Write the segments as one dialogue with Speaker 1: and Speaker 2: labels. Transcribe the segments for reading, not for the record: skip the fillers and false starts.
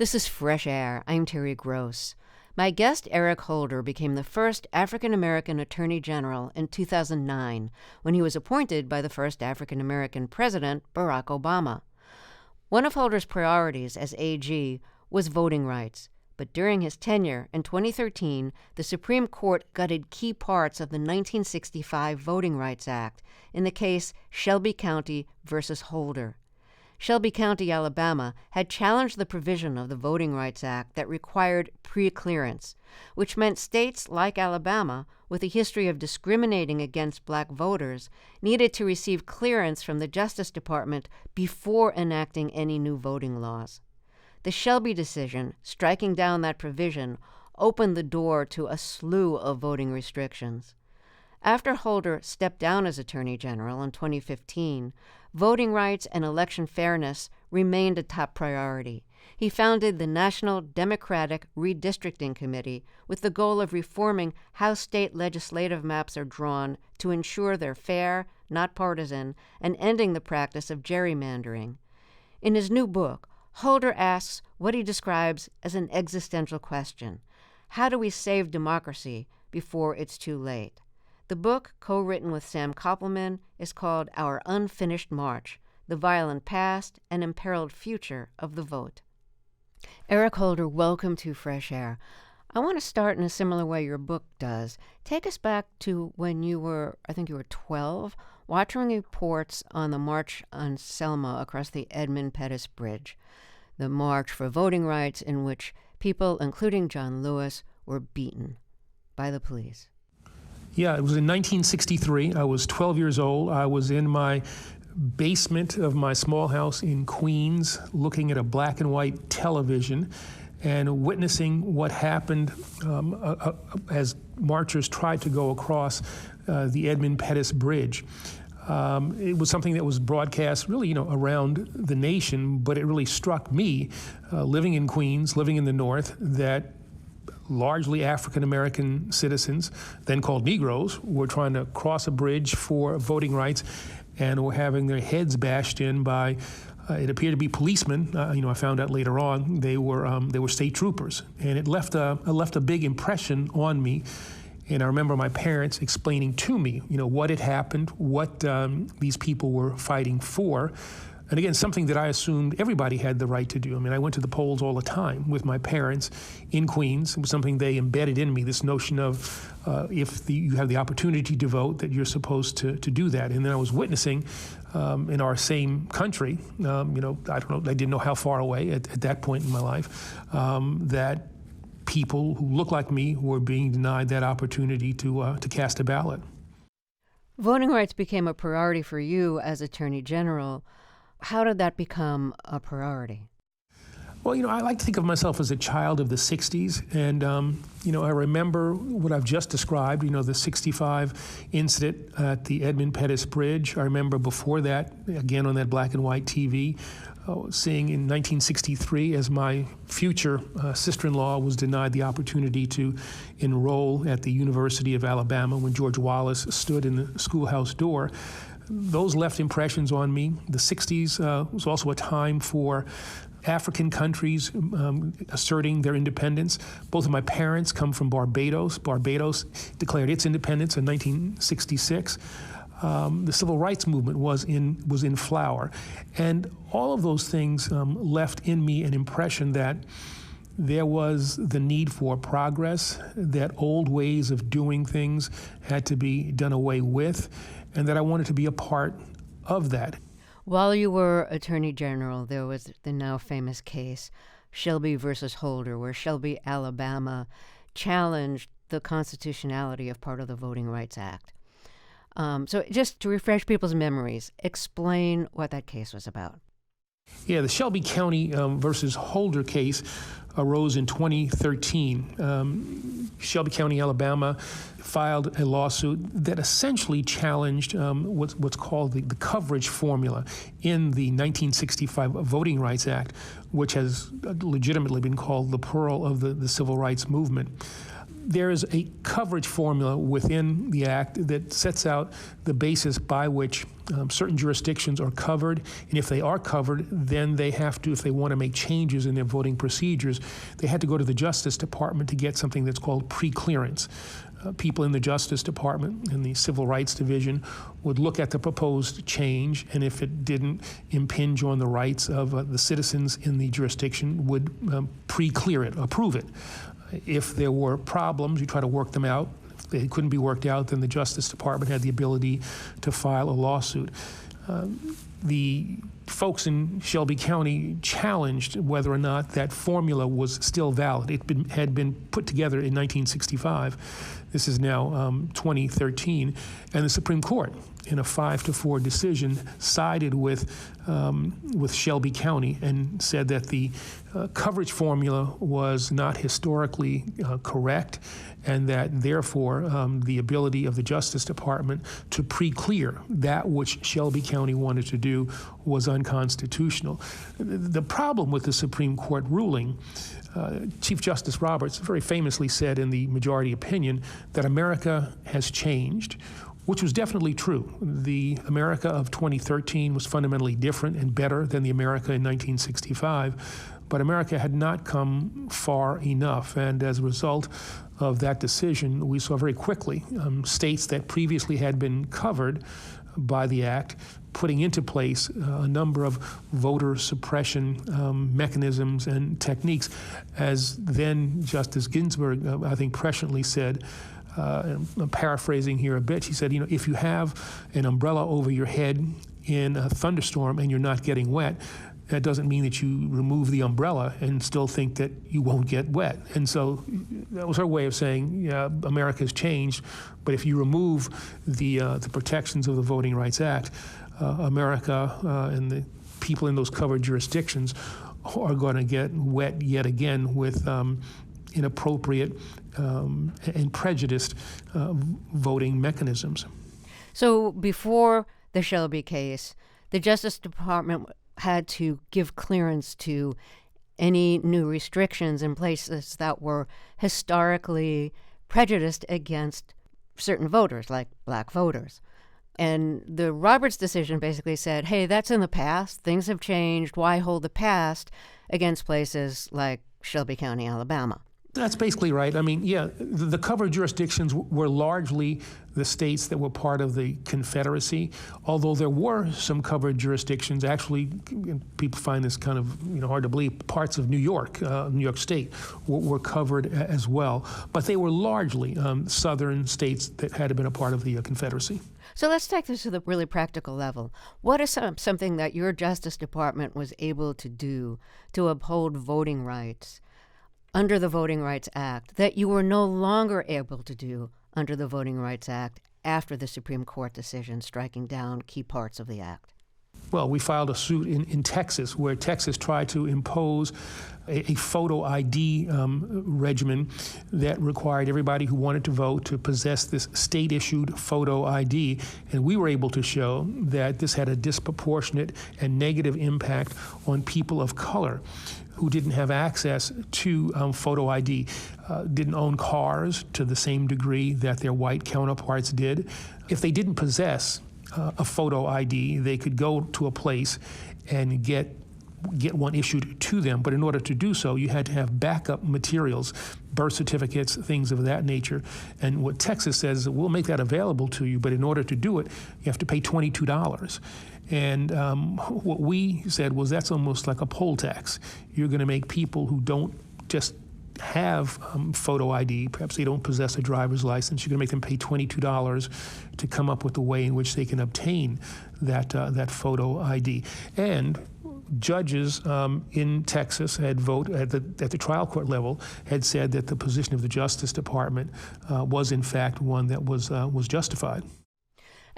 Speaker 1: This is Fresh Air. I'm Terry Gross. My guest, Eric Holder, became the first African-American Attorney General in 2009 when he was appointed by the first African-American president, Barack Obama. One of Holder's priorities as AG was voting rights, but during his tenure in 2013, the Supreme Court gutted key parts of the 1965 Voting Rights Act in the case Shelby County versus Holder. Shelby County, Alabama, had challenged the provision of the Voting Rights Act that required pre-clearance, which meant states like Alabama, with a history of discriminating against black voters, needed to receive clearance from the Justice Department before enacting any new voting laws. The Shelby decision, striking down that provision, opened the door to a slew of voting restrictions. After Holder stepped down as Attorney General in 2015, voting rights and election fairness remained a top priority. He founded the National Democratic Redistricting Committee with the goal of reforming how state legislative maps are drawn to ensure they're fair, not partisan, and ending the practice of gerrymandering. In his new book, Holder asks what he describes as an existential question. How do we save democracy before it's too late? The book, co-written with Sam Koppelman, is called Our Unfinished March, The Violent Past and Imperiled Future of the Vote. Eric Holder, welcome to Fresh Air. I want to start in a similar way your book does. Take us back to when you were 12, watching reports on the March on Selma across the Edmund Pettus Bridge, the march for voting rights in which people, including John Lewis, were beaten by the police.
Speaker 2: Yeah, it was in 1963. I was 12 years old. I was in my basement of my small house in Queens, looking at a black and white television and witnessing what happened as marchers tried to go across the Edmund Pettus Bridge. It was something that was broadcast really, around the nation, but it really struck me, living in Queens, living in the North, that largely African-American citizens, then called Negroes, were trying to cross a bridge for voting rights and were having their heads bashed in by, it appeared to be policemen. I found out later on they were state troopers. And it left a big impression on me. And I remember my parents explaining to me, what had happened, what these people were fighting for. And again, something that I assumed everybody had the right to do. I mean, I went to the polls all the time with my parents in Queens. It was something they embedded in me, this notion of you have the opportunity to vote, that you're supposed to do that. And then I was witnessing in our same country, I don't know, I didn't know how far away at that point in my life, that people who looked like me were being denied that opportunity to cast a ballot.
Speaker 1: Voting rights became a priority for you as Attorney General. How did that become a priority?
Speaker 2: Well, I like to think of myself as a child of the 60s. And, I remember what I've just described, the 65 incident at the Edmund Pettus Bridge. I remember before that, again on that black and white TV, seeing in 1963 as my future sister-in-law was denied the opportunity to enroll at the University of Alabama when George Wallace stood in the schoolhouse door. Those left impressions on me. The 60s was also a time for African countries asserting their independence. Both of my parents come from Barbados. Barbados declared its independence in 1966. The civil rights movement was in flower. And all of those things left in me an impression that there was the need for progress, that old ways of doing things had to be done away with, and that I wanted to be a part of that.
Speaker 1: While you were Attorney General, there was the now famous case, Shelby versus Holder, where Shelby, Alabama, challenged the constitutionality of part of the Voting Rights Act. So just to refresh people's memories, explain what that case was about.
Speaker 2: Yeah, the Shelby County versus Holder case arose in 2013. Shelby County, Alabama, filed a lawsuit that essentially challenged what's called the coverage formula in the 1965 Voting Rights Act, which has legitimately been called the pearl of the civil rights movement. there is a coverage formula within the Act that sets out the basis by which certain jurisdictions are covered. And if they are covered, then they have to, if they want to make changes in their voting procedures, they had to go to the Justice Department to get something that's called pre-clearance. People in the Justice Department and the Civil Rights Division would look at the proposed change, and if it didn't impinge on the rights of the citizens in the jurisdiction, would pre-clear it, approve it. If there were problems, you try to work them out. If they couldn't be worked out, then the Justice Department had the ability to file a lawsuit. The folks in Shelby County challenged whether or not that formula was still valid. It had been put together in 1965. This is now 2013, and the Supreme Court, in a 5-4 decision, sided with Shelby County and said that the coverage formula was not historically correct, and that therefore the ability of the Justice Department to pre-clear that which Shelby County wanted to do was unconstitutional. The problem with the Supreme Court ruling, Chief Justice Roberts very famously said in the majority opinion that America has changed, which was definitely true. The America of 2013 was fundamentally different and better than the America in 1965, but America had not come far enough, and as a result of that decision, we saw very quickly states that previously had been covered by the Act putting into place a number of voter suppression mechanisms and techniques. As then Justice Ginsburg, I think, presciently said, I'm paraphrasing here a bit, she said, if you have an umbrella over your head in a thunderstorm and you're not getting wet, that doesn't mean that you remove the umbrella and still think that you won't get wet. And so that was her way of saying, yeah, America's changed, but if you remove the protections of the Voting Rights Act, America and the people in those covered jurisdictions are going to get wet yet again with inappropriate and prejudiced voting mechanisms.
Speaker 1: So before the Shelby case, the Justice Department had to give clearance to any new restrictions in places that were historically prejudiced against certain voters, like black voters. And the Roberts decision basically said, hey, that's in the past. Things have changed. Why hold the past against places like Shelby County, Alabama?
Speaker 2: That's basically right. I mean, yeah, the covered jurisdictions were largely the states that were part of the Confederacy, although there were some covered jurisdictions. Actually, people find this kind of hard to believe, parts of New York State were covered as well. But they were largely southern states that had been a part of the Confederacy.
Speaker 1: So let's take this to the really practical level. What is something that your Justice Department was able to do to uphold voting rights under the Voting Rights Act that you were no longer able to do under the Voting Rights Act after the Supreme Court decision striking down key parts of the Act?
Speaker 2: Well, we filed a suit in Texas where Texas tried to impose a photo ID regimen that required everybody who wanted to vote to possess this state-issued photo ID. And we were able to show that this had a disproportionate and negative impact on people of color who didn't have access to photo ID, didn't own cars to the same degree that their white counterparts did. If they didn't possess a photo ID, they could go to a place and get one issued to them. But in order to do so, you had to have backup materials, birth certificates, things of that nature. And what Texas says is, we'll make that available to you, but in order to do it, you have to pay $22. And what we said was, that's almost like a poll tax. You're going to make people who don't just have photo ID, perhaps they don't possess a driver's license, you're going to make them pay $22 to come up with a way in which they can obtain that photo ID. And judges in Texas had voted at the trial court level had said that the position of the Justice Department was in fact one that was justified.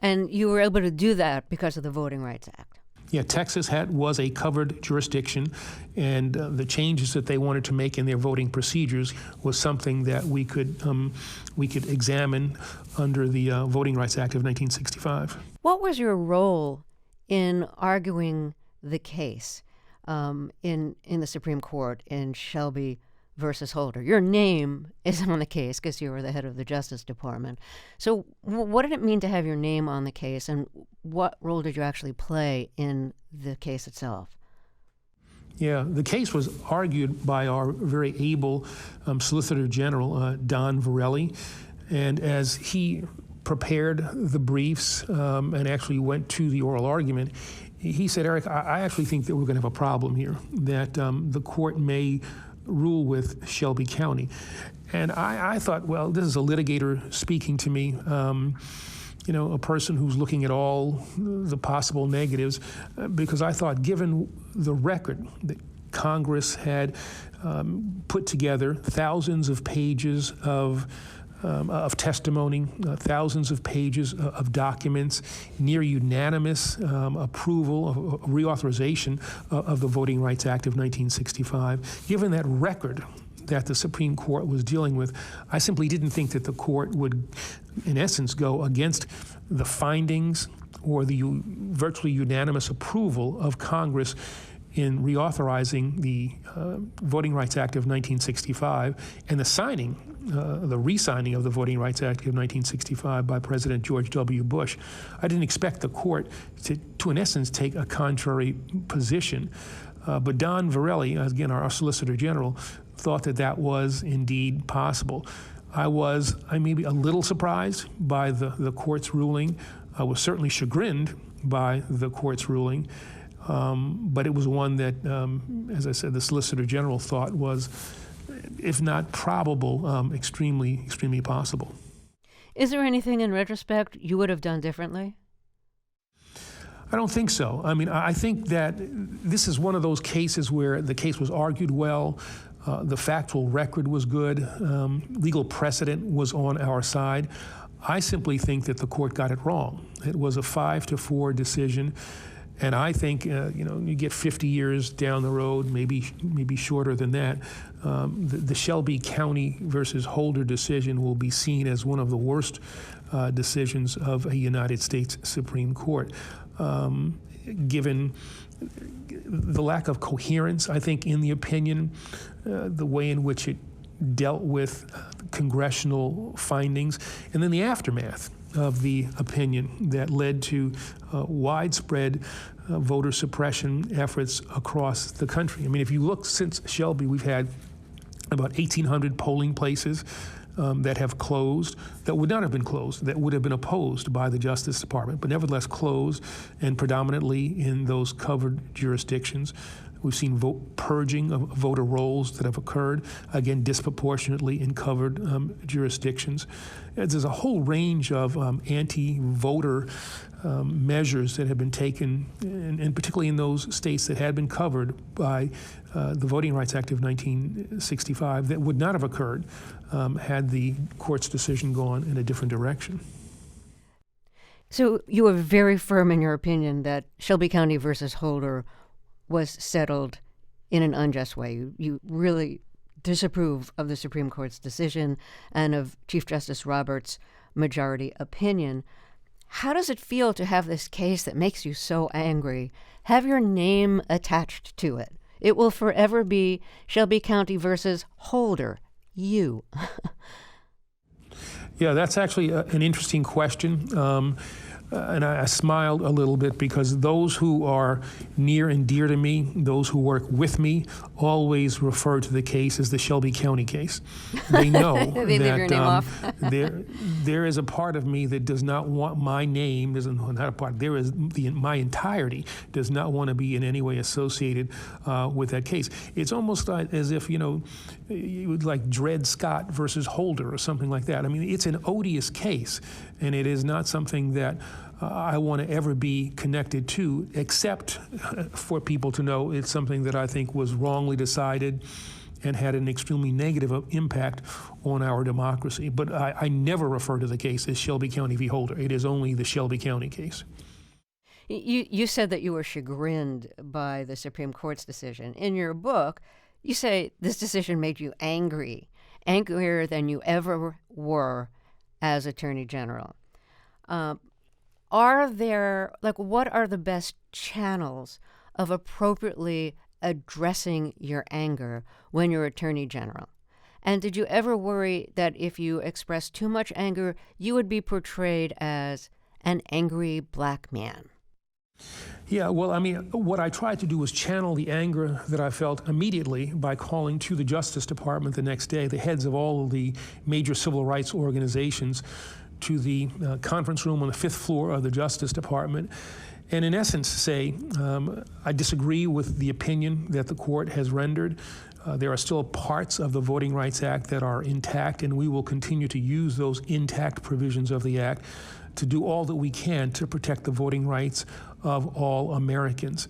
Speaker 1: And you were able to do that because of the Voting Rights Act.
Speaker 2: Yeah, Texas was a covered jurisdiction, and the changes that they wanted to make in their voting procedures was something that we could examine under the Voting Rights Act of 1965.
Speaker 1: What was your role in arguing the case in the Supreme Court in Shelby versus Holder. Your name is on the case because you were the head of the Justice Department. So what did it mean to have your name on the case, and what role did you actually play in the case itself?
Speaker 2: Yeah, the case was argued by our very able Solicitor General, Don Varelli, and as he prepared the briefs and actually went to the oral argument, he said, Eric, I actually think that we're going to have a problem here, that the court may rule with Shelby County. And I thought, well, this is a litigator speaking to me, a person who's looking at all the possible negatives, because I thought, given the record that Congress had put together, thousands of pages of testimony, thousands of pages of documents, near unanimous approval of reauthorization of the Voting Rights Act of 1965. Given that record that the Supreme Court was dealing with, I simply didn't think that the court would, in essence, go against the findings or the virtually unanimous approval of Congress in reauthorizing the Voting Rights Act of 1965 and the re-signing of the Voting Rights Act of 1965 by President George W. Bush. I didn't expect the court to in essence, take a contrary position. But Don Varelli, again, our Solicitor General, thought that was indeed possible. I may be a little surprised by the court's ruling. I was certainly chagrined by the court's ruling. But it was one that, as I said, the Solicitor General thought was, if not probable, extremely, extremely possible.
Speaker 1: Is there anything in retrospect you would have done differently?
Speaker 2: I don't think so. I mean, I think that this is one of those cases where the case was argued well, the factual record was good, legal precedent was on our side. I simply think that the court got it wrong. It was a 5-4 decision. And I think, you get 50 years down the road, maybe shorter than that, the Shelby County versus Holder decision will be seen as one of the worst decisions of a United States Supreme Court, given the lack of coherence, I think, in the opinion, the way in which it dealt with congressional findings, and then the aftermath of the opinion that led to widespread voter suppression efforts across the country. I mean, if you look since Shelby, we've had about 1,800 polling places that have closed, that would not have been closed, that would have been opposed by the Justice Department, but nevertheless closed, and predominantly in those covered jurisdictions. We've seen purging of voter rolls that have occurred, again, disproportionately in covered jurisdictions. There's a whole range of anti-voter measures that have been taken, and particularly in those states that had been covered by the Voting Rights Act of 1965, that would not have occurred had the court's decision gone in a different direction.
Speaker 1: So you were very firm in your opinion that Shelby County versus Holder was settled in an unjust way. You really disapprove of the Supreme Court's decision and of Chief Justice Roberts' majority opinion. How does it feel to have this case that makes you so angry have your name attached to it? It will forever be Shelby County versus Holder, you.
Speaker 2: Yeah, that's actually an interesting question. And I smiled a little bit because those who are near and dear to me, those who work with me, always refer to the case as the Shelby County case. They know
Speaker 1: they leave your name off.
Speaker 2: there is a part of me that does not want my name, not a part, there is my entirety does not want to be in any way associated with that case. It's almost like as if, you would like Dred Scott versus Holder or something like that. I mean, it's an odious case, and it is not something that I want to ever be connected to, except for people to know it's something that I think was wrongly decided and had an extremely negative impact on our democracy. But I never refer to the case as Shelby County v. Holder. It is only the Shelby County case.
Speaker 1: You said that you were chagrined by the Supreme Court's decision. In your book, you say this decision made you angry, angrier than you ever were as Attorney General. What are the best channels of appropriately addressing your anger when you're Attorney General? And did you ever worry that if you expressed too much anger, you would be portrayed as an angry black man?
Speaker 2: Yeah, well, I mean, what I tried to do was channel the anger that I felt immediately by calling to the Justice Department the next day, the heads of all of the major civil rights organizations, to the conference room on the 5th floor of the Justice Department, and in essence say, I disagree with the opinion that the court has rendered. There are still parts of the Voting Rights Act that are intact, and we will continue to use those intact provisions of the Act to do all that we can to protect the voting rights of all Americans.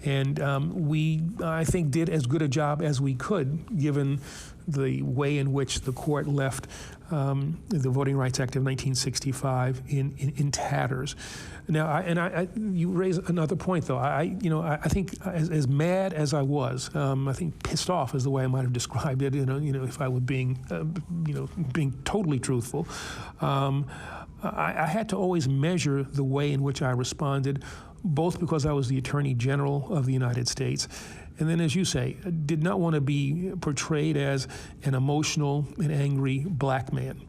Speaker 2: And we, I think, did as good a job as we could, given the way in which the court left the Voting Rights Act of 1965 in tatters. Now, you raise another point, though. I think as mad as I was, I think pissed off is the way I might have described it. If I were being totally truthful. I had to always measure the way in which I responded, both because I was the Attorney General of the United States, and then, as you say, did not want to be portrayed as an emotional and angry black man.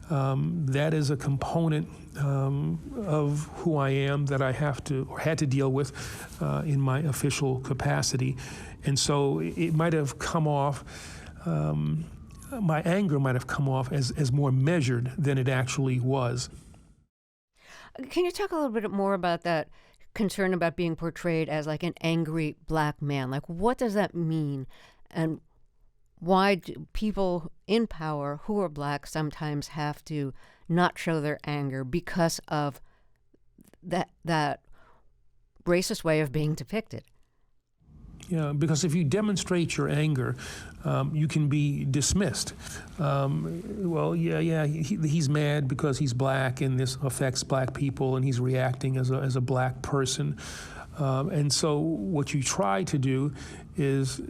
Speaker 2: That is a component of who I am that I have to, or had to deal with in my official capacity. And so it might have come off, my anger might have come off as more measured than it actually was.
Speaker 1: Can you talk a little bit more about that concern about being portrayed as like an angry black man? Like, what does that mean? And why do people in power who are black sometimes have to not show their anger because of that racist way of being depicted?
Speaker 2: Yeah, because if you demonstrate your anger, you can be dismissed. He's mad because he's black and this affects black people and he's reacting as a black person. And so what you try to do is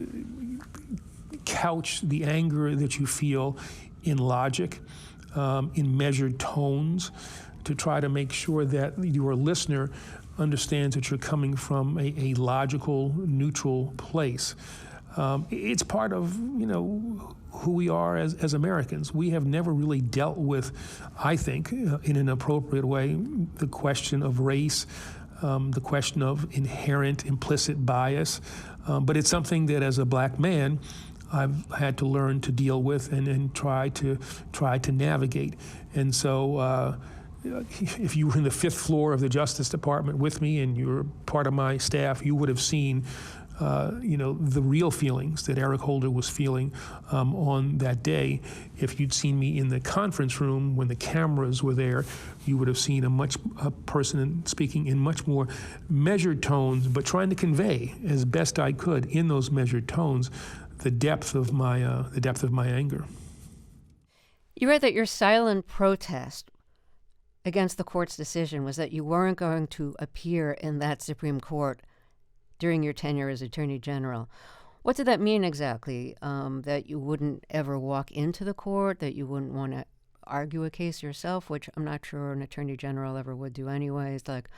Speaker 2: couch the anger that you feel in logic, in measured tones, to try to make sure that your listener understands that you're coming from a logical, neutral place. It's part of, who we are as Americans. We have never really dealt with, I think, in an appropriate way, the question of race, the question of inherent implicit bias. But it's something that as a black man, I've had to learn to deal with and try to navigate. And so if you were in the 5th floor of the Justice Department with me and you were part of my staff, you would have seen the real feelings that Eric Holder was feeling on that day. If you'd seen me in the conference room when the cameras were there, you would have seen a person speaking in much more measured tones, but trying to convey as best I could in those measured tones the depth of my anger.
Speaker 1: You read that your silent protest against the court's decision was that you weren't going to appear in that Supreme Court during your tenure as Attorney General. What did that mean exactly? That you wouldn't ever walk into the court, that you wouldn't want to argue a case yourself, which I'm not sure an Attorney General ever would do anyways. Like,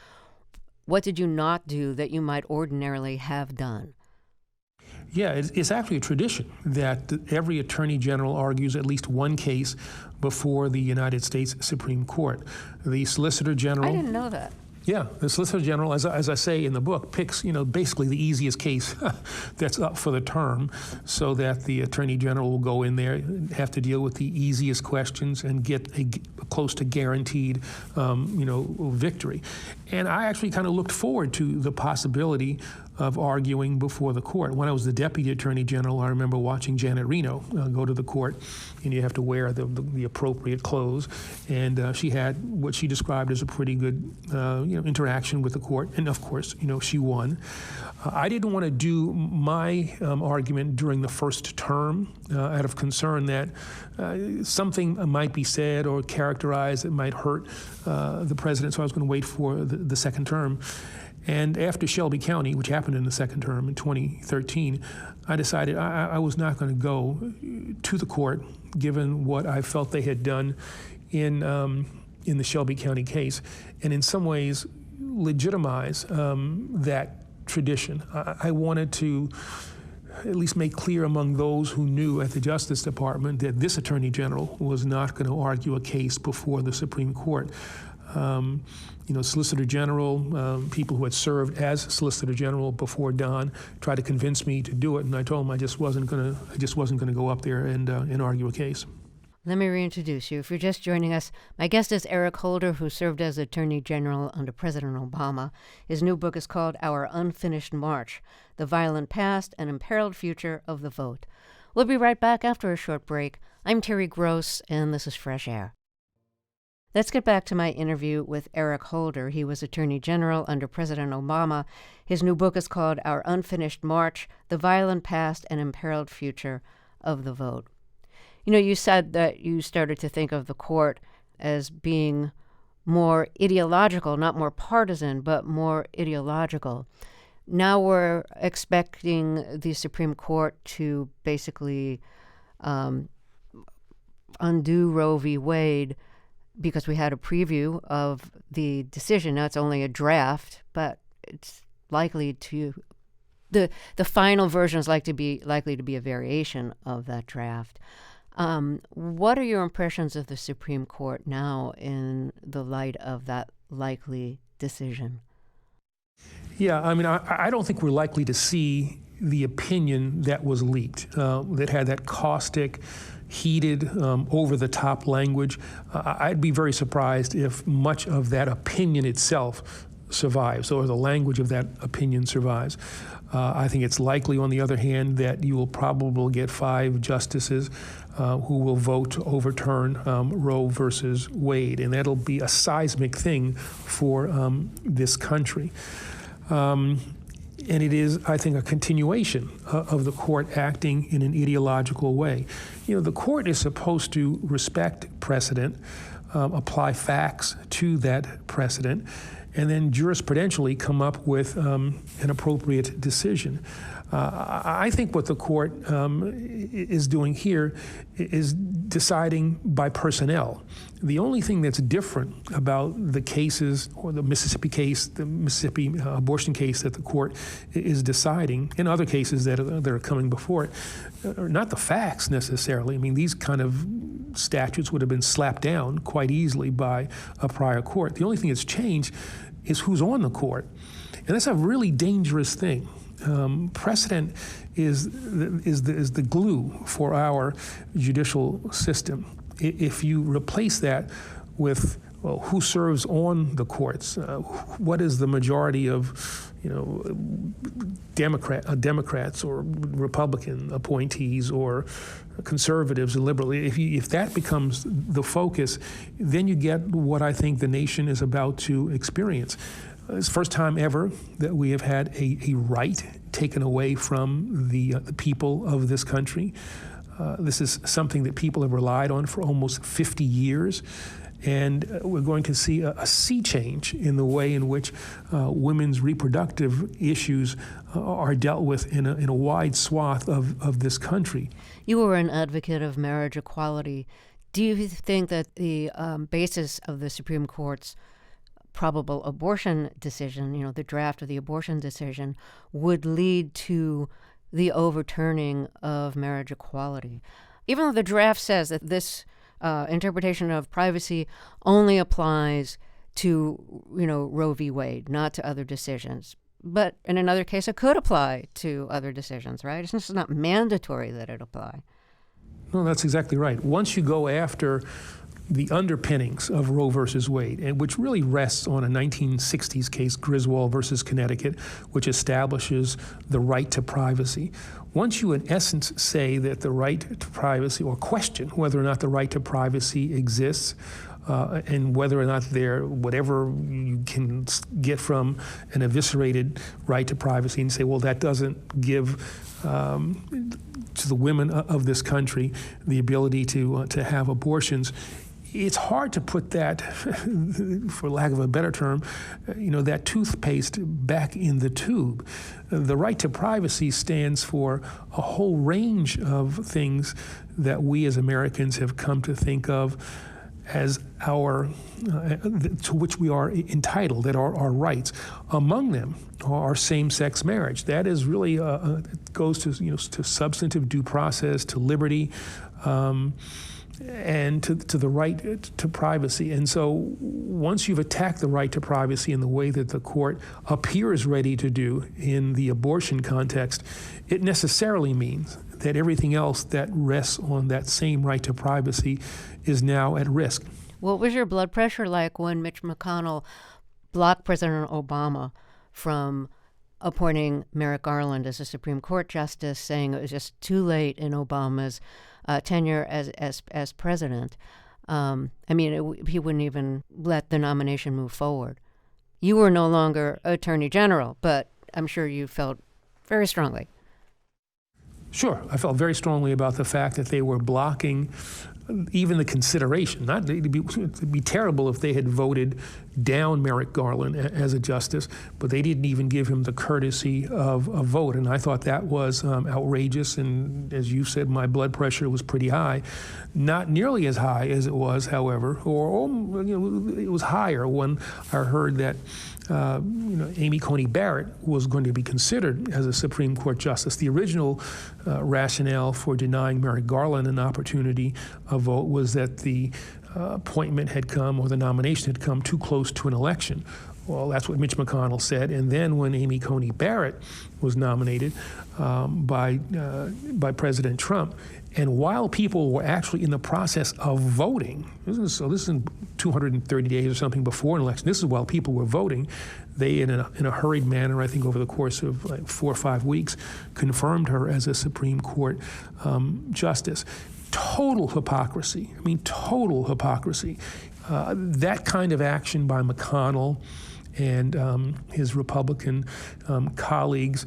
Speaker 1: what did you not do that you might ordinarily have done?
Speaker 2: Yeah, it's actually a tradition that every Attorney General argues at least one case before the United States Supreme Court. The Solicitor General...
Speaker 1: I didn't know that.
Speaker 2: Yeah, the Solicitor General, as I say in the book, picks, basically the easiest case that's up for the term, so that the Attorney General will go in there, have to deal with the easiest questions and get a close to guaranteed, victory. And I actually kind of looked forward to the possibility of arguing before the court. When I was the Deputy Attorney General, I remember watching Janet Reno go to the court, and you have to wear the appropriate clothes. And she had what she described as a pretty good, interaction with the court. And of course, she won. I didn't want to do my argument during the first term out of concern that something might be said or characterized that might hurt the president. So I was going to wait for the second term. And after Shelby County, which happened in the second term in 2013, I decided I was not going to go to the court, given what I felt they had done in the Shelby County case, and in some ways legitimize that tradition. I wanted to at least make clear among those who knew at the Justice Department that this Attorney General was not going to argue a case before the Supreme Court. Solicitor General, people who had served as Solicitor General before Don tried to convince me to do it, and I told them I just wasn't going to go up there and argue a case.
Speaker 1: Let me reintroduce you. If you're just joining us, my guest is Eric Holder, who served as Attorney General under President Obama. His new book is called Our Unfinished March: The Violent Past and Imperiled Future of the Vote. We'll be right back after a short break. I'm Terry Gross, and this is Fresh Air. Let's get back to my interview with Eric Holder. He was Attorney General under President Obama. His new book is called Our Unfinished March: The Violent Past and Imperiled Future of the Vote. You said that you started to think of the court as being more ideological, not more partisan, but more ideological. Now we're expecting the Supreme Court to basically undo Roe v. Wade because we had a preview of the decision. Now it's only a draft, but it's likely to the final version is likely to be a variation of that draft. What are your impressions of the Supreme Court now in the light of that likely decision?
Speaker 2: Yeah, I don't think we're likely to see the opinion that was leaked, that had that caustic, heated, over-the-top language. I'd be very surprised if much of that opinion itself survives, or the language of that opinion survives. I think it's likely, on the other hand, that you will probably get 5 justices who will vote to overturn Roe versus Wade, and that'll be a seismic thing for this country. And it is, I think, a continuation of the court acting in an ideological way. The court is supposed to respect precedent, apply facts to that precedent, and then jurisprudentially come up with an appropriate decision. I think what the court is doing here is deciding by personnel. The only thing that's different about the cases, or the Mississippi case, the Mississippi abortion case that the court is deciding, and other cases that are coming before it, are not the facts necessarily. These kind of statutes would have been slapped down quite easily by a prior court. The only thing that's changed is who's on the court. And that's a really dangerous thing. Precedent is the glue for our judicial system. If you replace that with who serves on the courts, what is the majority of Democrats or Republican appointees or conservatives and liberals, if that becomes the focus, then you get what I think the nation is about to experience. It's the first time ever that we have had a right taken away from the people of this country. This is something that people have relied on for almost 50 years. And we're going to see a sea change in the way in which women's reproductive issues are dealt with in a wide swath of this country.
Speaker 1: You were an advocate of marriage equality. Do you think that the basis of the Supreme Court's probable abortion decision, the draft of the abortion decision, would lead to the overturning of marriage equality? Even though the draft says that this interpretation of privacy only applies to, Roe v. Wade, not to other decisions. But in another case, it could apply to other decisions, right? It's not mandatory that it apply.
Speaker 2: No, that's exactly right. Once you go after the underpinnings of Roe versus Wade, and which really rests on a 1960s case, Griswold versus Connecticut, which establishes the right to privacy. Once you, in essence, say that the right to privacy, or question whether or not the right to privacy exists, and whether or not whatever you can get from an eviscerated right to privacy, and say, well, that doesn't give to the women of this country the ability to have abortions. It's hard to put that, for lack of a better term, that toothpaste back in the tube. The right to privacy stands for a whole range of things that we as Americans have come to think of as our to which we are entitled, that are our rights. Among them are same-sex marriage. That is really it goes to to substantive due process, to liberty, and to the right to privacy. And so once you've attacked the right to privacy in the way that the court appears ready to do in the abortion context, it necessarily means that everything else that rests on that same right to privacy is now at risk.
Speaker 1: What was your blood pressure like when Mitch McConnell blocked President Obama from appointing Merrick Garland as a Supreme Court justice, saying it was just too late in Obama's tenure as president? He wouldn't even let the nomination move forward. You were no longer Attorney General, but I'm sure you felt very strongly.
Speaker 2: Sure. I felt very strongly about the fact that they were blocking even the consideration. It'd be terrible if they had voted down Merrick Garland as a justice, but they didn't even give him the courtesy of a vote. And I thought that was outrageous. And as you said, my blood pressure was pretty high. Not nearly as high as it was, however, or it was higher when I heard that Amy Coney Barrett was going to be considered as a Supreme Court justice. The original rationale for denying Merrick Garland an opportunity of vote was that the appointment had come, or the nomination had come, too close to an election. Well, that's what Mitch McConnell said. And then when Amy Coney Barrett was nominated by President Trump, and while people were actually in the process of voting, this is in 230 days or something before an election, this is while people were voting, they, in a hurried manner, I think over the course of like 4 or 5 weeks, confirmed her as a Supreme Court justice. Total hypocrisy. I mean, total hypocrisy. That kind of action by McConnell and his Republican colleagues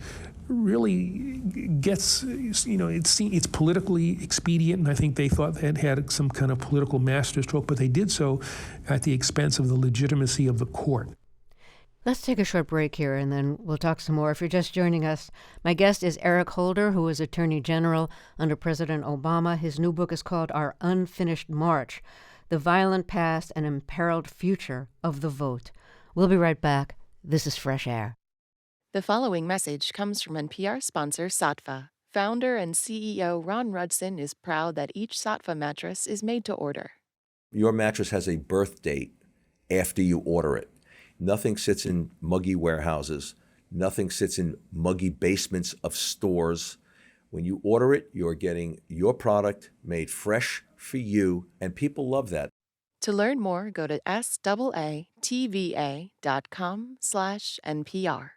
Speaker 2: really gets, it's politically expedient, and I think they thought they had some kind of political masterstroke, but they did so at the expense of the legitimacy of the court.
Speaker 1: Let's take a short break here, and then we'll talk some more. If you're just joining us, my guest is Eric Holder, who was Attorney General under President Obama. His new book is called Our Unfinished March: The Violent Past and Imperiled Future of the Vote. We'll be right back. This is Fresh Air.
Speaker 3: The following message comes from NPR sponsor Saatva. Founder and CEO Ron Rudson is proud that each Saatva mattress is made to order.
Speaker 4: Your mattress has a birth date after you order it. Nothing sits in muggy warehouses. Nothing sits in muggy basements of stores. When you order it, you're getting your product made fresh for you, and people love that.
Speaker 3: To learn more, go to SAATVA.com/NPR.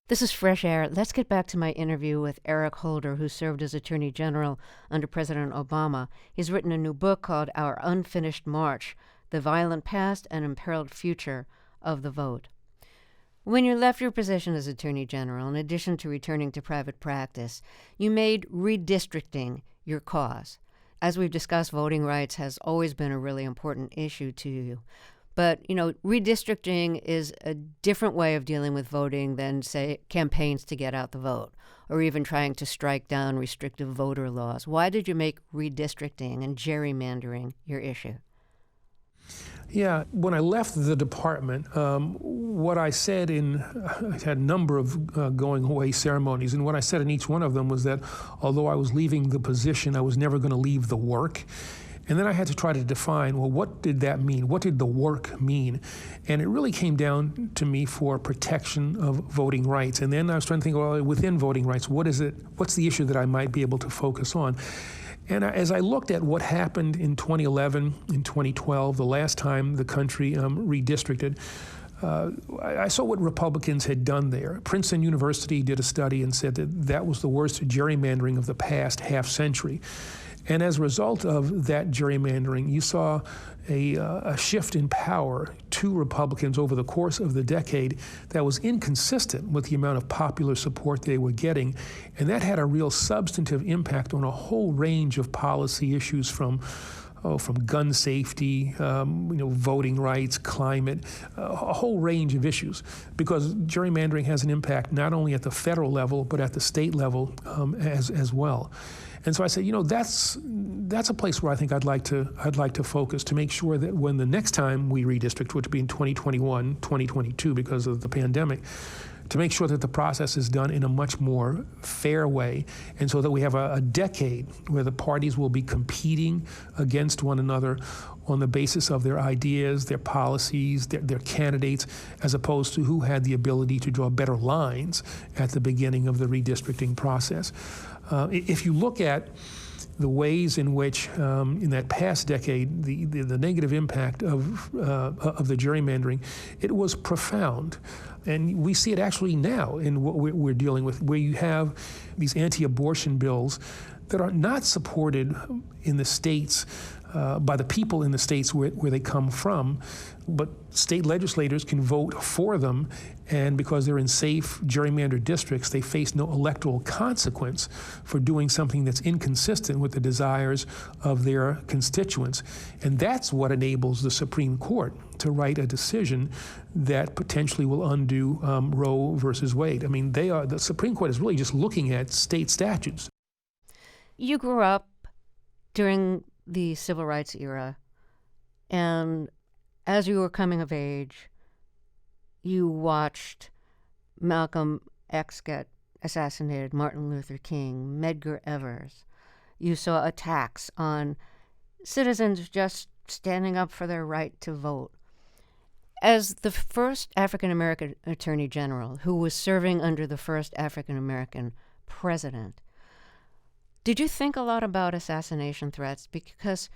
Speaker 1: This is Fresh Air. Let's get back to my interview with Eric Holder, who served as Attorney General under President Obama. He's written a new book called Our Unfinished March: The Violent Past and Imperiled Future of the Vote. When you left your position as Attorney General, in addition to returning to private practice, you made redistricting your cause. As we've discussed, voting rights has always been a really important issue to you. But, redistricting is a different way of dealing with voting than, say, campaigns to get out the vote, or even trying to strike down restrictive voter laws. Why did you make redistricting and gerrymandering your issue?
Speaker 2: Yeah, when I left the department, what I said I had a number of going away ceremonies, and what I said in each one of them was that although I was leaving the position, I was never going to leave the work. And then I had to try to define, well, what did that mean? What did the work mean? And it really came down to me for protection of voting rights. And then I was trying to think, well, within voting rights, what's the issue that I might be able to focus on? And as I looked at what happened in 2011, in 2012, the last time the country redistricted, I saw what Republicans had done there. Princeton University did a study and said that was the worst gerrymandering of the past half century. And as a result of that gerrymandering, you saw a shift in power to Republicans over the course of the decade that was inconsistent with the amount of popular support they were getting. And that had a real substantive impact on a whole range of policy issues from gun safety, voting rights, climate, a whole range of issues. Because gerrymandering has an impact not only at the federal level, but at the state level as well. And so I said, that's a place where I think I'd like to focus, to make sure that when the next time we redistrict, which will be in 2021, 2022 because of the pandemic, to make sure that the process is done in a much more fair way, and so that we have a decade where the parties will be competing against one another on the basis of their ideas, their policies, their candidates, as opposed to who had the ability to draw better lines at the beginning of the redistricting process. If you look at the ways in which, in that past decade, the negative impact of the gerrymandering, it was profound. And we see it actually now in what we're dealing with, where you have these anti-abortion bills that are not supported in the states by the people in the states where they come from, but state legislators can vote for them, and because they're in safe gerrymandered districts, they face no electoral consequence for doing something that's inconsistent with the desires of their constituents. And that's what enables the Supreme Court to write a decision that potentially will undo Roe versus Wade. I mean, the Supreme Court is really just looking at state statutes.
Speaker 1: You grew up during the civil rights era, and as you were coming of age, you watched Malcolm X get assassinated, Martin Luther King, Medgar Evers. You saw attacks on citizens just standing up for their right to vote. As the first African-American Attorney General who was serving under the first African-American president, did you think a lot about assassination threats? Because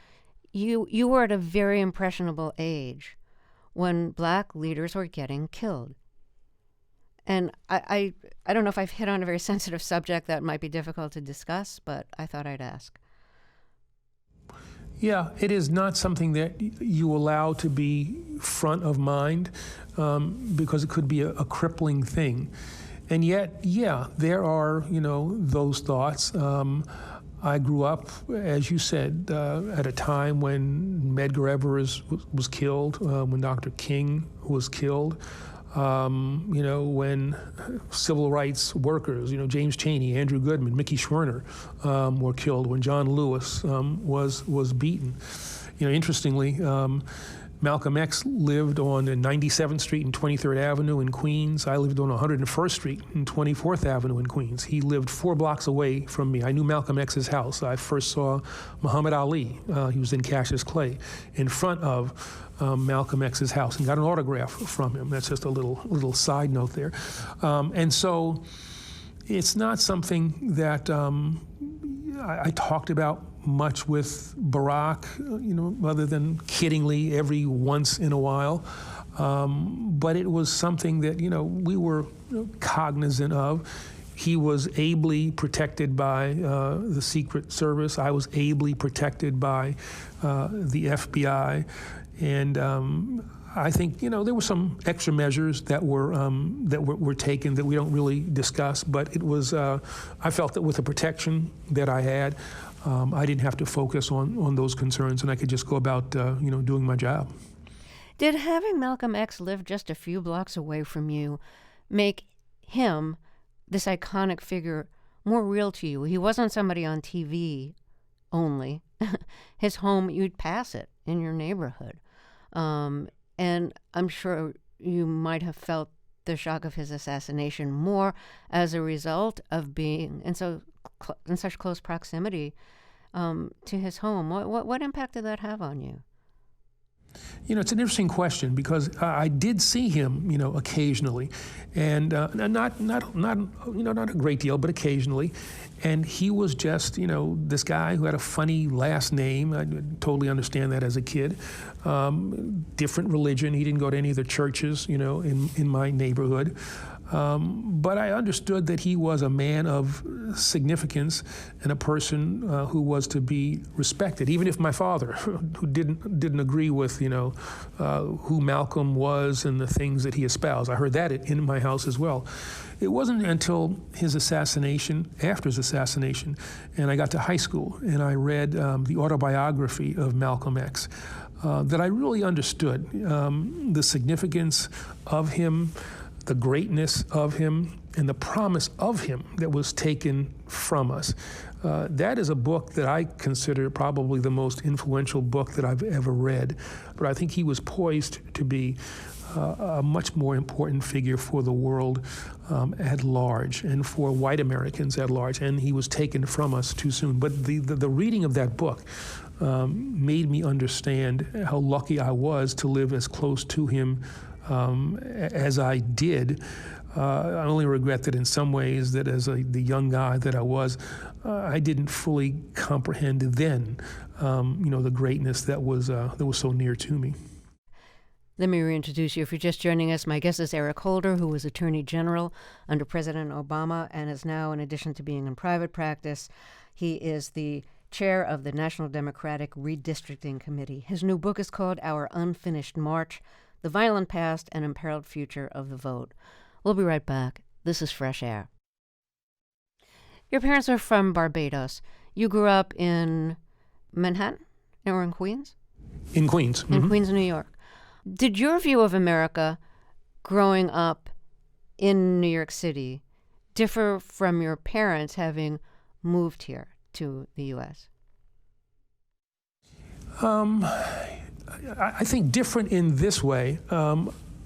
Speaker 1: you were at a very impressionable age when Black leaders were getting killed. And I don't know if I've hit on a very sensitive subject that might be difficult to discuss, but I thought I'd ask.
Speaker 2: Yeah, it is not something that you allow to be front of mind because it could be a crippling thing. And yet, yeah, there are, those thoughts. I grew up, as you said, at a time when Medgar Evers was killed, when Dr. King was killed, when civil rights workers, James Chaney, Andrew Goodman, Mickey Schwerner were killed, when John Lewis was beaten. Interestingly, Malcolm X lived on 97th Street and 23rd Avenue in Queens. I lived on 101st Street and 24th Avenue in Queens. He lived 4 blocks away from me. I knew Malcolm X's house. I first saw Muhammad Ali. He was in Cassius Clay in front of Malcolm X's house and got an autograph from him. That's just a little side note there. And so it's not something that I talked about much with Barack, other than kiddingly every once in a while. But it was something that, we were cognizant of. He was ably protected by the Secret Service. I was ably protected by the FBI. And I think, there were some extra measures that were taken that we don't really discuss, but it was, I felt that with the protection that I had, I didn't have to focus on those concerns, and I could just go about, doing my job.
Speaker 1: Did having Malcolm X live just a few blocks away from you make him, this iconic figure, more real to you? He wasn't somebody on TV only. His home, you'd pass it in your neighborhood. And I'm sure you might have felt the shock of his assassination more as a result of being in such close proximity to his home. What impact did that have on you?
Speaker 2: It's an interesting question because I did see him, occasionally, and not a great deal, but occasionally. And he was just, this guy who had a funny last name. I totally understand that as a kid. Different religion. He didn't go to any of the churches, in my neighborhood. But I understood that he was a man of significance and a person who was to be respected, even if my father, who didn't agree with, who Malcolm was and the things that he espoused. I heard that in my house as well. It wasn't until his assassination, after his assassination, and I got to high school and I read the autobiography of Malcolm X, that I really understood the significance of him, the greatness of him, and the promise of him that was taken from us. That is a book that I consider probably the most influential book that I've ever read. But I think he was poised to be a much more important figure for the world at large and for white Americans at large. And he was taken from us too soon. But the reading of that book made me understand how lucky I was to live as close to him as I did. I only regret that in some ways that as the young guy that I was, I didn't fully comprehend then, the greatness that was so near to me.
Speaker 1: Let me reintroduce you. If you're just joining us, my guest is Eric Holder, who was Attorney General under President Obama and is now, in addition to being in private practice, he is the chair of the National Democratic Redistricting Committee. His new book is called Our Unfinished March, The Violent Past and Imperiled Future of the Vote. We'll be right back. This is Fresh Air. Your parents are from Barbados. You grew up in Manhattan or in Queens?
Speaker 2: In Queens. Mm-hmm.
Speaker 1: In Queens, New York. Did your view of America growing up in New York City differ from your parents having moved here to the U.S.?
Speaker 2: I think different in this way.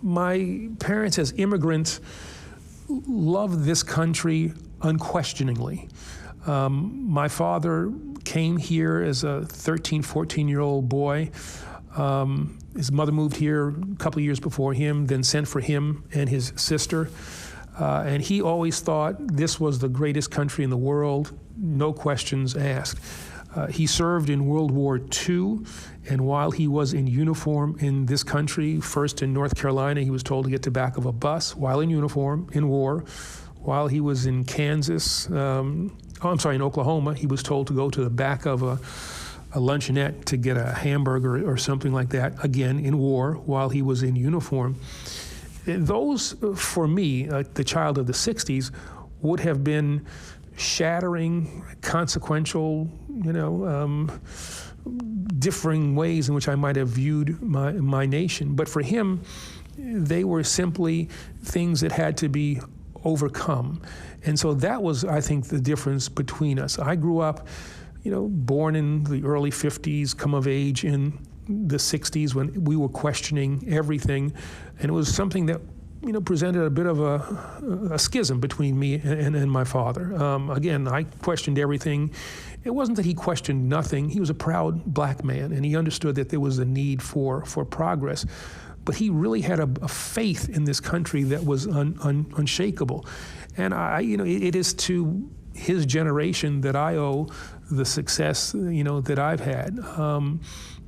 Speaker 2: My parents as immigrants loved this country unquestioningly. My father came here as a 13, 14-year-old boy. His mother moved here a couple of years before him, then sent for him and his sister. And he always thought this was the greatest country in the world, no questions asked. He served in World War II, and while he was in uniform in this country, first in North Carolina, he was told to get to the back of a bus while in uniform, in war. While he was in in Oklahoma, he was told to go to the back of a luncheonette to get a hamburger or something like that, again in war, while he was in uniform. Those, for me, the child of the 60s, would have been shattering, consequential, differing ways in which I might have viewed my nation. But for him, they were simply things that had to be overcome. And so that was, I think, the difference between us. I grew up, born in the early 50s, come of age in the 60s when we were questioning everything. And it was something that presented a bit of a schism between me and my father. Again, I questioned everything. It wasn't that he questioned nothing. He was a proud black man, and he understood that there was a need for progress. But he really had a faith in this country that was unshakable. And it is to his generation that I owe the success, that I've had.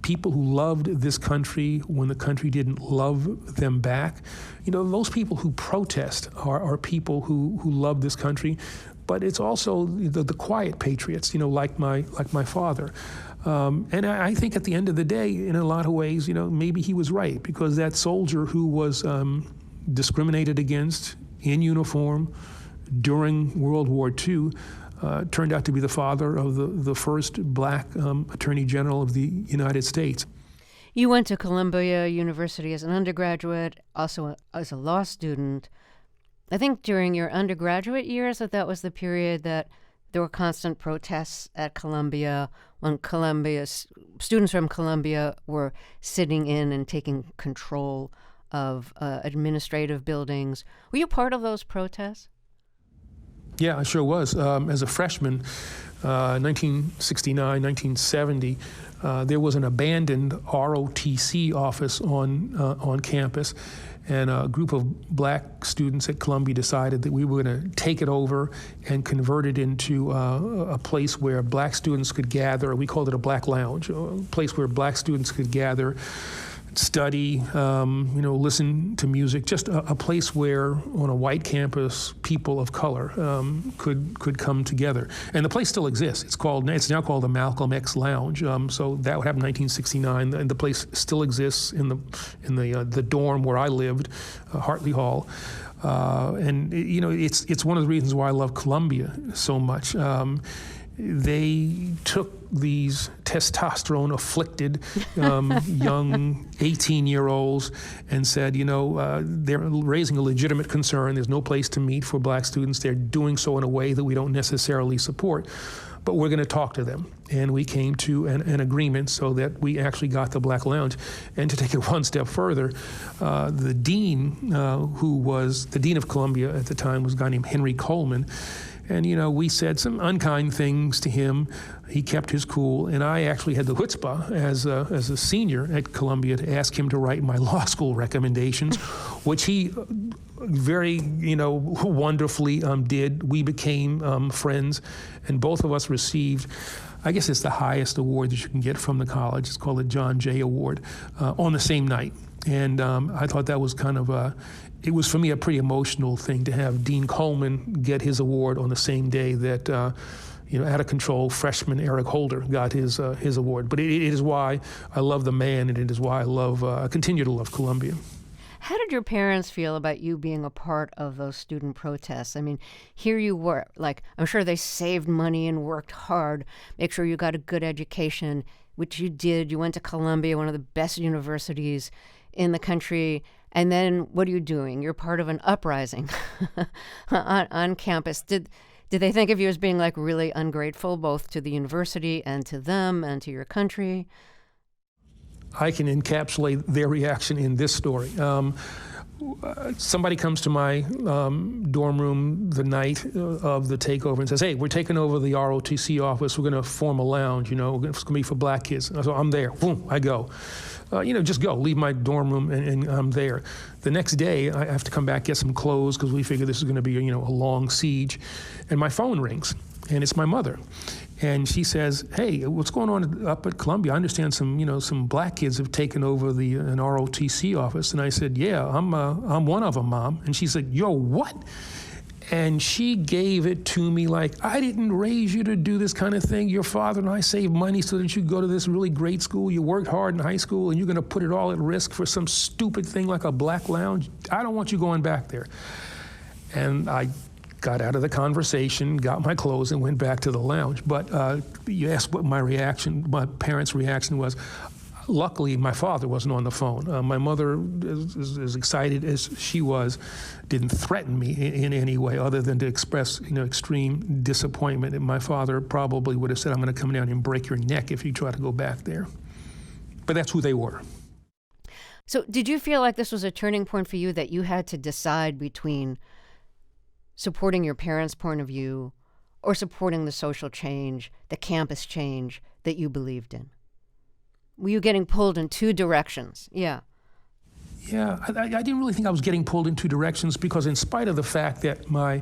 Speaker 2: People who loved this country when the country didn't love them back. Those people who protest are people who love this country, but it's also the quiet patriots, like my father. And I think at the end of the day, in a lot of ways, maybe he was right, because that soldier who was discriminated against in uniform during World War II turned out to be the father of the first black Attorney General of the United States.
Speaker 1: You went to Columbia University as an undergraduate, also as a law student. I think during your undergraduate years that was the period that there were constant protests at Columbia when students from Columbia were sitting in and taking control of administrative buildings. Were you part of those protests?
Speaker 2: Yeah, I sure was. As a freshman, 1969, 1970, there was an abandoned ROTC office on campus, and a group of black students at Columbia decided that we were going to take it over and convert it into a place where black students could gather. We called it a black lounge, a place where black students could gather, study, listen to music, just a place where on a white campus people of color could come together. And the place still exists. It's now called the Malcolm X Lounge. So that happened in 1969, and the place still exists in the dorm where I lived, Hartley Hall. And it's one of the reasons why I love Columbia so much. they took these testosterone-afflicted young 18-year-olds and said, they're raising a legitimate concern. There's no place to meet for black students. They're doing so in a way that we don't necessarily support, but we're going to talk to them. And we came to an agreement so that we actually got the Black Lounge. And to take it one step further, the dean, who was the dean of Columbia at the time, was a guy named Henry Coleman. And, we said some unkind things to him. He kept his cool. And I actually had the chutzpah as a senior at Columbia to ask him to write my law school recommendations, which he very, wonderfully did. We became friends, and both of us received, I guess it's the highest award that you can get from the college. It's called the John Jay Award, on the same night. And I thought that was kind of it was for me a pretty emotional thing to have Dean Coleman get his award on the same day that out of control freshman Eric Holder got his award. But it is why I love the man, and it is why I continue to love Columbia.
Speaker 1: How did your parents feel about you being a part of those student protests? I mean, here you were, I'm sure they saved money and worked hard, make sure you got a good education, which you did. You went to Columbia, one of the best universities in the country. And then what are you doing? You're part of an uprising on campus. Did they think of you as being really ungrateful, both to the university and to them and to your country?
Speaker 2: I can encapsulate their reaction in this story. Somebody comes to my dorm room the night of the takeover and says, "Hey, we're taking over the ROTC office. We're going to form a lounge. It's going to be for black kids." So I'm there. Boom, I go. Just go. Leave my dorm room, and I'm there. The next day, I have to come back, get some clothes, because we figure this is going to be a long siege. And my phone rings, and it's my mother. And she says, "Hey, what's going on up at Columbia? I understand some black kids have taken over an ROTC office." And I said, "Yeah, I'm one of them, Mom." And she said, "Yo, what?" And she gave it to me like, "I didn't raise you to do this kind of thing. Your father and I saved money so that you go to this really great school. You worked hard in high school, and you're going to put it all at risk for some stupid thing like a black lounge. I don't want you going back there." And I got out of the conversation, got my clothes, and went back to the lounge. But you asked what my parents' reaction was. Luckily, my father wasn't on the phone. My mother, as excited as she was, didn't threaten me in any way other than to express, extreme disappointment. And my father probably would have said, "I'm going to come down and break your neck if you try to go back there." But that's who they were.
Speaker 1: So did you feel like this was a turning point for you, that you had to decide between supporting your parents' point of view or supporting the social change, the campus change that you believed in? Were you getting pulled in two directions? Yeah.
Speaker 2: Yeah, I didn't really think I was getting pulled in two directions, because in spite of the fact that my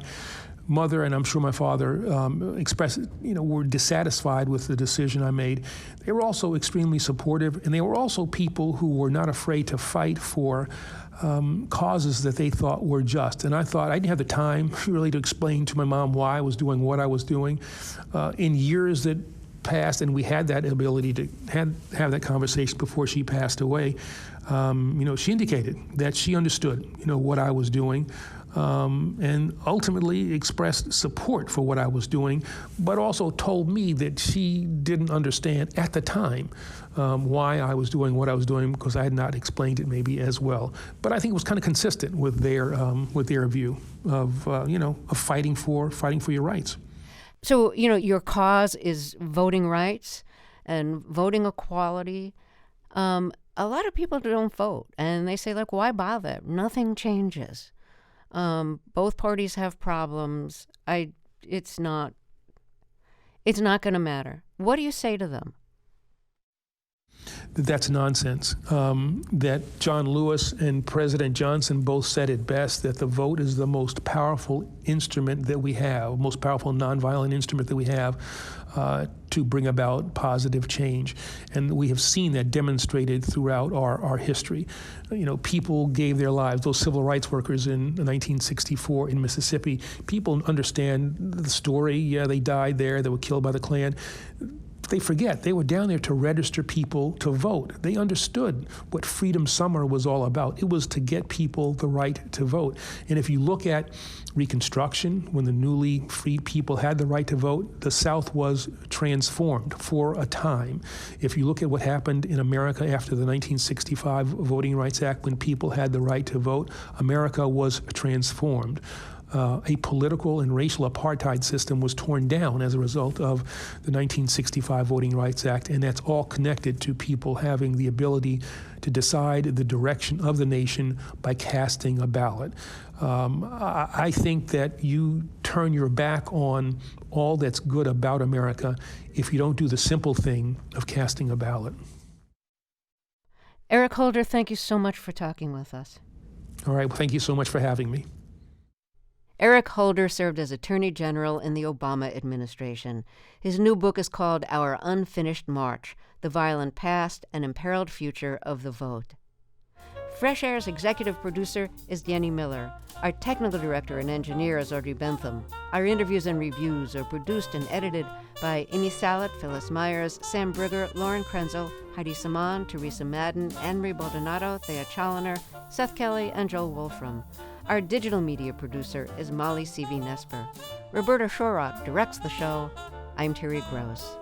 Speaker 2: mother and I'm sure my father were dissatisfied with the decision I made, they were also extremely supportive, and they were also people who were not afraid to fight for causes that they thought were just. And I thought I didn't have the time really to explain to my mom why I was doing what I was doing. In years that passed, and we had that ability to have that conversation before she passed away, she indicated that she understood, what I was doing, and ultimately expressed support for what I was doing, but also told me that she didn't understand at the time why I was doing what I was doing, because I had not explained it maybe as well. But I think it was kind of consistent with their view of fighting for your rights.
Speaker 1: So, your cause is voting rights and voting equality. A lot of people don't vote, and they say, why bother? Nothing changes. Both parties have problems. It's not going to matter. What do you say to them?
Speaker 2: That's nonsense. That John Lewis and President Johnson both said it best, that the vote is the most powerful instrument that we have, most powerful nonviolent instrument that we have to bring about positive change. And we have seen that demonstrated throughout our history. People gave their lives, those civil rights workers in 1964 in Mississippi, people understand the story. Yeah, they died there. They were killed by the Klan. they forget they were down there to register people to vote. They understood what Freedom Summer was all about. It was to get people the right to vote. And if you look at Reconstruction, when the newly freed people had the right to vote, the South was transformed for a time. If you look at what happened in America after the 1965 Voting Rights Act, when people had the right to vote, America was transformed. A political and racial apartheid system was torn down as a result of the 1965 Voting Rights Act, and that's all connected to people having the ability to decide the direction of the nation by casting a ballot. I think that you turn your back on all that's good about America if you don't do the simple thing of casting a ballot.
Speaker 1: Eric Holder, thank you so much for talking with us.
Speaker 2: All right, well, thank you so much for having me.
Speaker 1: Eric Holder served as Attorney General in the Obama administration. His new book is called Our Unfinished March: The Violent Past and Imperiled Future of the Vote. Fresh Air's executive producer is Denny Miller. Our technical director and engineer is Audrey Bentham. Our interviews and reviews are produced and edited by Amy Salet, Phyllis Myers, Sam Brigger, Lauren Krenzel, Heidi Saman, Teresa Madden, Anne-Marie Baldonado, Thea Chaloner, Seth Kelly, and Joel Wolfram. Our digital media producer is Molly C.V. Nesper. Roberta Shorrock directs the show. I'm Terry Gross.